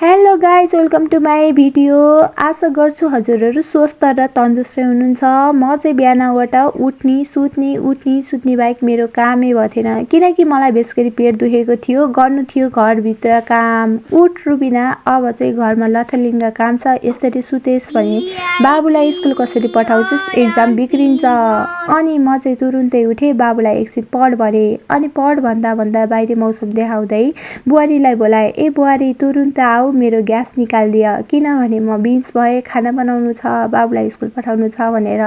Hello guys, welcome to my video. आशा गर्छु हजुरहरू स्वस्थ र तन्दुरुस्त हुनुहुन्छ। म चाहिँ बिहानबाट उठ्नी सुत्ने बाहेक मेरो कामै भएको थिएन, किनकि मलाई बेसगरी पेट दुखेको थियो, गर्नु थियो घरभित्र काम। उठ रुबिना, अब चाहिँ घरमा लथलिङ्ग काम छ, यसरी सुतेस् भने बाबुलाई स्कुल कसरी पठाउँछस्, एक्जाम बिग्रिन्छ। अनि म चाहिँ तुरुन्तै उठेँ, बाबुलाई एकछिन पढ भने। अनि पढ भन्दा बाहिर मौसम देखाउँदै बुहारीलाई बोलाएँ, ए बुहारी तुरुन्त आऊ, मेरो ग्यास निकालिदियो, किनभने म बिन्स भए, खाना बनाउनु छ, बाबुलाई स्कुल पठाउनु छ भनेर।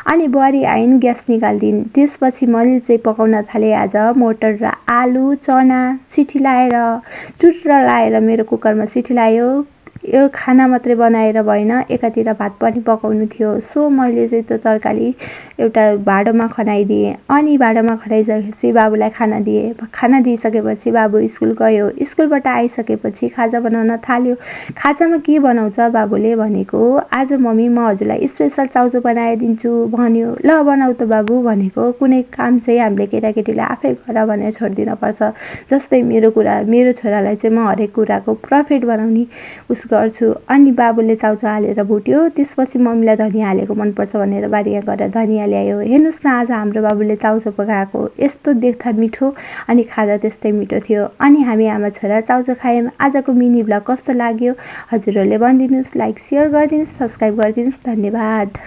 अनि बुहारी आइन्, ग्यास निकालिदिन्। त्यसपछि मैले चाहिँ पकाउन थालेँ आज मटर र आलु चना। सिटी लाएर टुट्र लाएर मेरो कुकरमा सिटी लायो। यो खाना मात्रै बनाएर भएन, एकातिर भात पनि पकाउनु थियो। सो मैले चाहिँ त्यो तरकारी एउटा भाँडोमा खनाइदिएँ। अनि भाँडोमा खनाइसकेपछि बाबुलाई खाना दिएँ। खाना दिइसकेपछि बाबु स्कुल गयो। स्कुलबाट आइसकेपछि खाजा बनाउन थाल्यो। खाजामा के बनाउँछ बाबुले भनेको, आज मम्मी म हजुरलाई स्पेसल चाउचो बनाइदिन्छु भन्यो। ल बनाऊ त बाबु भनेको। कुनै काम चाहिँ हामीले केटाकेटीले आफै गर भनेर छोडिदिन पर्छ। जस्तै मेरो छोरालाई चाहिँ म हरेक कुराको पर्फेक्ट बनाउने गर्छु। अनि बाबुले चाउचो हालेर भुट्यो। त्यसपछि मम्मीलाई धनिया हालेको मनपर्छ भनेर बारीमा गएर धनिया ल्यायो। हेर्नुहोस् न, आज हाम्रो बाबुले चाउचो पकाएको, यस्तो देख्दा मिठो अनि खाँदा त्यस्तै मिठो थियो। अनि हामी आमा छोरा चाउचो खायौँ। आजको मिनी भ्लग कस्तो लाग्यो हजुरहरूले भनिदिनुहोस्। लाइक सेयर गरिदिनुहोस्, सब्सक्राइब गरिदिनुहोस्। धन्यवाद।